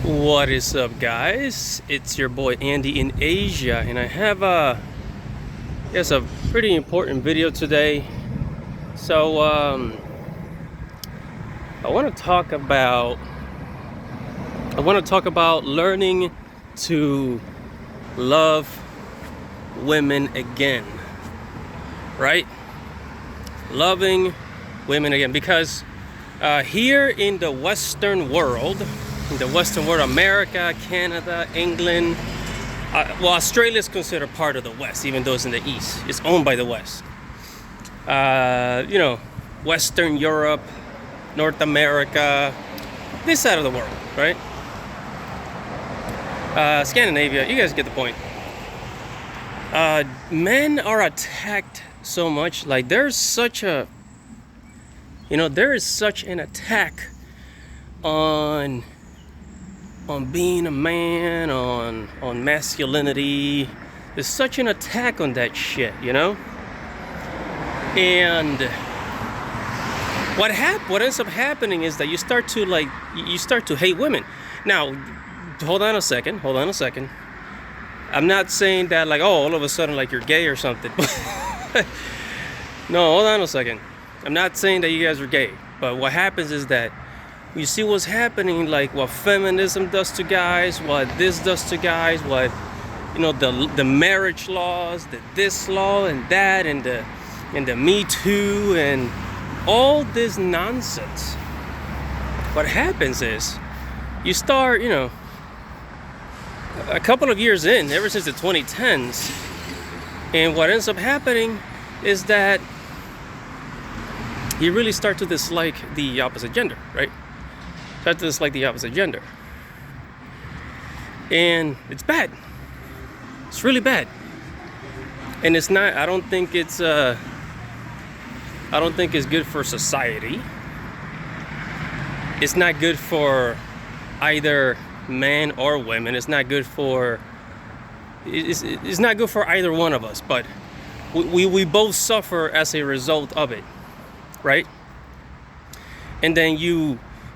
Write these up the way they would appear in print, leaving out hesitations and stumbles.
What is up, guys? It's your boy Andy in Asia, and I have a pretty important video today. So I want to talk about learning to love women again, right? Loving women again, because here in the Western world, America, Canada, England, Australia is considered part of the West, even though it's in the East. It's owned by the West. Western Europe, North America, this side of the world, right? Scandinavia, you guys get the point. Men are attacked so much. Like there is such an attack on being a man, on masculinity. There's such an attack on that shit, And what ends up happening is that you start to hate women. Now, hold on a second. I'm not saying that all of a sudden you're gay or something. No, hold on a second. I'm not saying that you guys are gay, but what happens is that you see what's happening, like what feminism does to guys, what this does to guys, what the marriage laws, this law and that, and the Me Too and all this nonsense. What happens is you start, a couple of years in, ever since the 2010s, and what ends up happening is that you really start to dislike the opposite gender, right? Start to dislike the opposite gender. And it's bad. It's really bad. And it's not, I don't think it's good for society. It's not good for either men or women. It's not good for either one of us, but we both suffer as a result of it, right? And then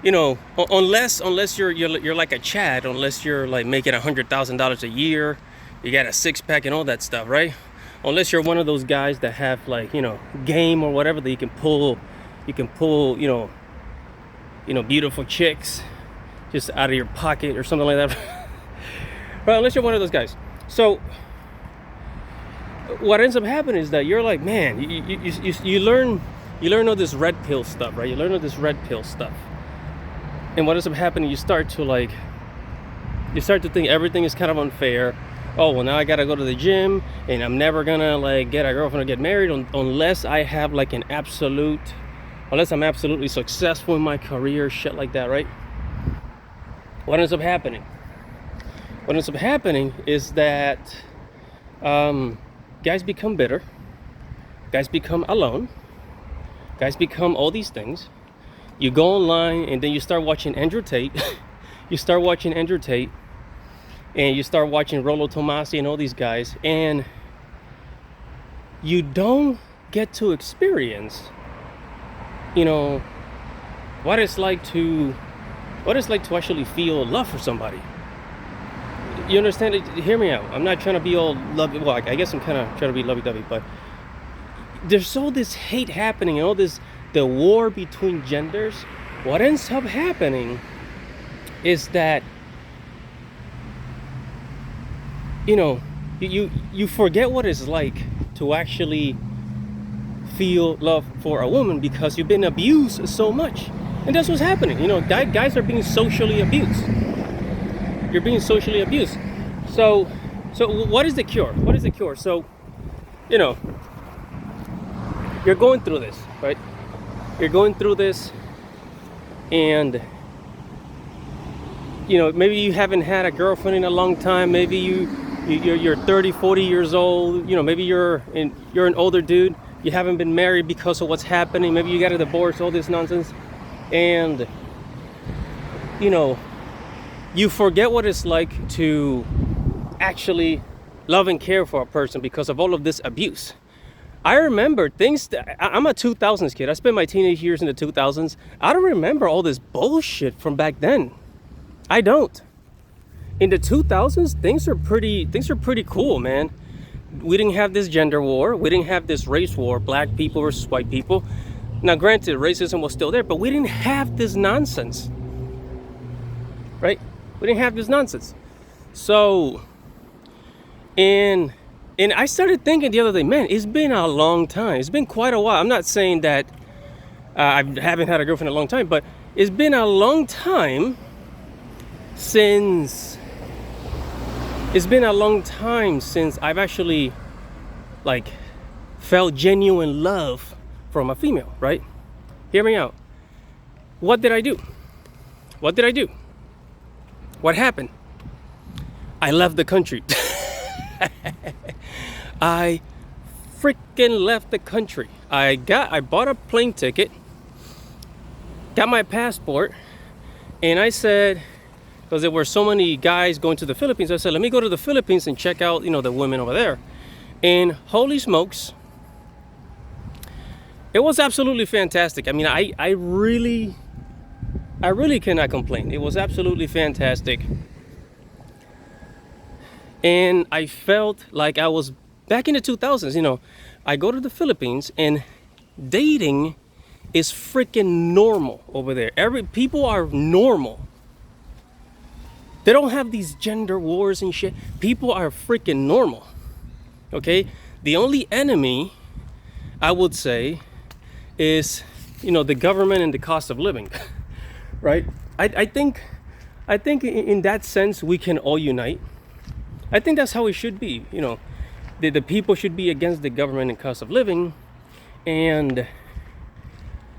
unless you're like a Chad, unless you're like making $100,000 a year, you got a six-pack and all that stuff, right? Unless you're one of those guys that have game or whatever, that you can pull beautiful chicks just out of your pocket or something like that. Right? Unless you're one of those guys. So what ends up happening is that you're like, man, you learn all this red pill stuff, right? You learn all this red pill stuff. And what ends up happening, you start to think everything is kind of unfair. Oh, well, now I gotta go to the gym, and I'm never gonna get a girlfriend or get married unless I have unless I'm absolutely successful in my career, shit like that, right? What ends up happening? What ends up happening is that guys become bitter, guys become alone, guys become all these things. You go online and then you start watching Andrew Tate. You start watching Andrew Tate, and you start watching Rollo Tomasi and all these guys, and you don't get to experience, what it's like to actually feel love for somebody. You understand? Hear me out. I'm not trying to be all lovey. Well, I guess I'm kind of trying to be lovey-dovey, but there's all this hate happening and all this. The war between genders. What ends up happening is that you forget what it's like to actually feel love for a woman because you've been abused so much. And that's what's happening. Guys are being socially abused. You're being socially abused. So what is the cure? So you're going through this, right? You're going through this, and maybe you haven't had a girlfriend in a long time. Maybe you're 30, 40 years old. Maybe you're an older dude. You haven't been married because of what's happening. Maybe you got a divorce, all this nonsense, and you forget what it's like to actually love and care for a person because of all of this abuse. I remember things I'm a 2000s kid. I spent my teenage years in the 2000s. I don't remember all this bullshit from back then. I don't. in the 2000s, things are pretty cool, man. We didn't have this gender war. We didn't have this race war, black people versus white people. Now, granted, racism was still there, but we didn't have this nonsense, right? We didn't have this nonsense. So, and I started thinking the other day, man, it's been a long time. It's been quite a while. I'm not saying that I haven't had a girlfriend in a long time, but it's been a long time since I've actually like felt genuine love from a female, right? Hear me out. What did I do? What happened? I left the country. I freaking left the country. I bought a plane ticket, got my passport, and I said, because there were so many guys going to the Philippines, I said, let me go to the Philippines and check out, the women over there. And holy smokes, it was absolutely fantastic. I mean, I really cannot complain. It was absolutely fantastic. And I felt like I was back in the 2000s. I go to the Philippines and dating is freaking normal over there. People are normal. They don't have these gender wars and shit. People are freaking normal. Okay? The only enemy, I would say, is, the government and the cost of living. Right? I think in that sense we can all unite. I think that's how it should be. The people should be against the government and cost of living. And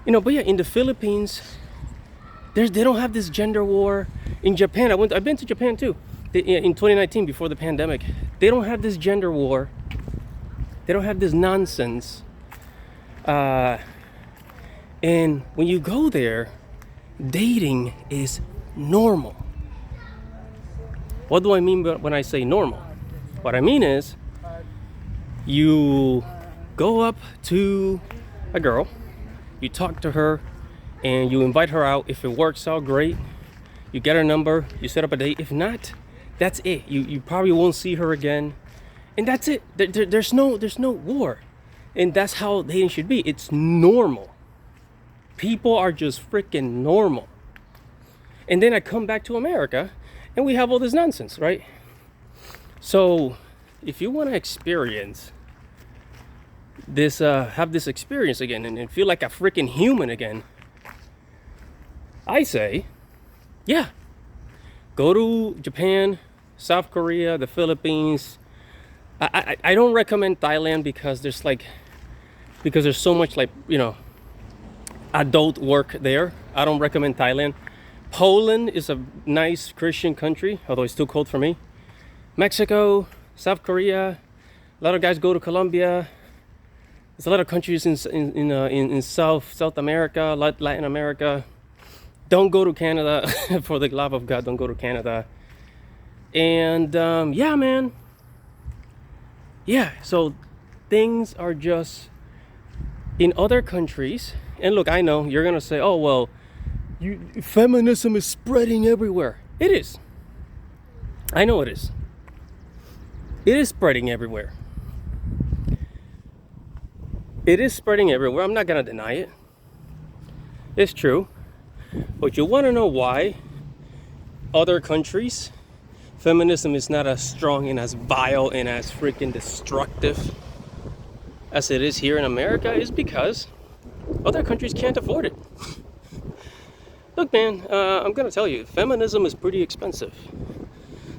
but yeah, in the Philippines, they don't have this gender war. In Japan, I've been to Japan too. In 2019, before the pandemic, they don't have this gender war. They don't have this nonsense. And when you go there, dating is normal. What do I mean when I say normal? What I mean is, you go up to a girl, you talk to her, and you invite her out. If it works out, great. You get her number, you set up a date. If not, that's it. You probably won't see her again, and that's it. There's no war, and that's how dating should be. It's normal. People are just freaking normal. And then I come back to America, and we have all this nonsense, right? So, if you want to experience this, have this experience again, and feel like a freaking human again, I say, yeah, go to Japan, South Korea, the Philippines. I don't recommend Thailand because there's so much adult work there. I don't recommend Thailand. Poland is a nice Christian country, although it's too cold for me. Mexico, South Korea, a lot of guys go to Colombia. There's a lot of countries in South America, Latin America. Don't go to Canada. For the love of God, don't go to Canada. And yeah, man. Yeah, so things are just in other countries. And look, I know you're gonna say, "Oh well, feminism is spreading everywhere." It is. I know it is. It is spreading everywhere. It is spreading everywhere. I'm not gonna deny it. It's true. But you want to know why other countries feminism is not as strong and as vile and as freaking destructive as it is here in America? Is because other countries can't afford it. Look, man, I'm gonna tell you, feminism is pretty expensive.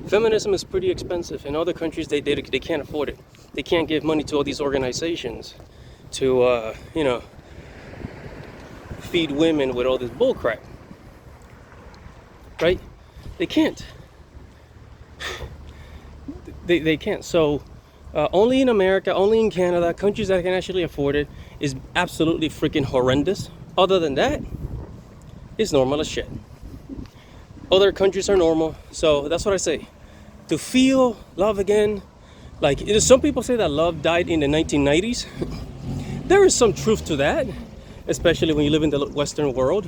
Feminism is pretty expensive. In other countries, they can't afford it. They can't give money to all these organizations to feed women with all this bull crap, right? They can't. They can't. So only in America, only in Canada, countries that can actually afford it, is absolutely freaking horrendous. Other than that, it's normal as shit. Other countries are normal. So that's what I say. To feel love again, like some people say that love died in the 1990s. There is some truth to that, especially when you live in the Western world.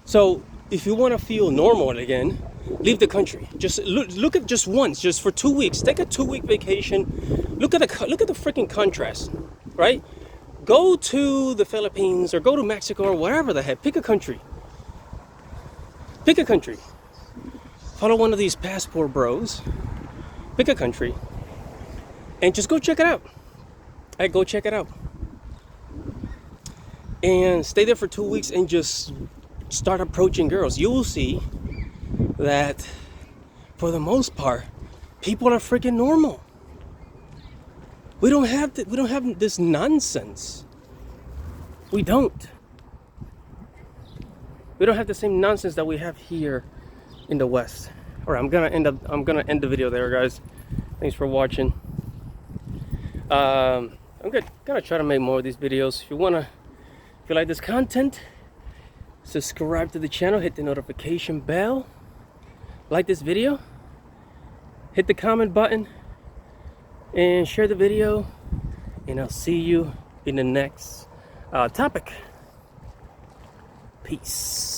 So if you want to feel normal again, leave the country. Just look at just once, just for 2 weeks. Take a 2-week vacation. Look at the freaking contrast, right? Go to the Philippines or go to Mexico or wherever the heck. Pick a country. Pick a country. Follow one of these passport bros. Pick a country. And just go check it out. Go check it out. And stay there for 2 weeks and just start approaching girls. You will see that for the most part, people are freaking normal. We don't have this nonsense. We don't. We don't have the same nonsense that we have here in the West. All right, I'm gonna end the video there, guys. Thanks for watching. I'm gonna try to make more of these videos. If you like this content, subscribe to the channel, hit the notification bell, like this video, hit the comment button, and share the video, and I'll see you in the next topic. Peace.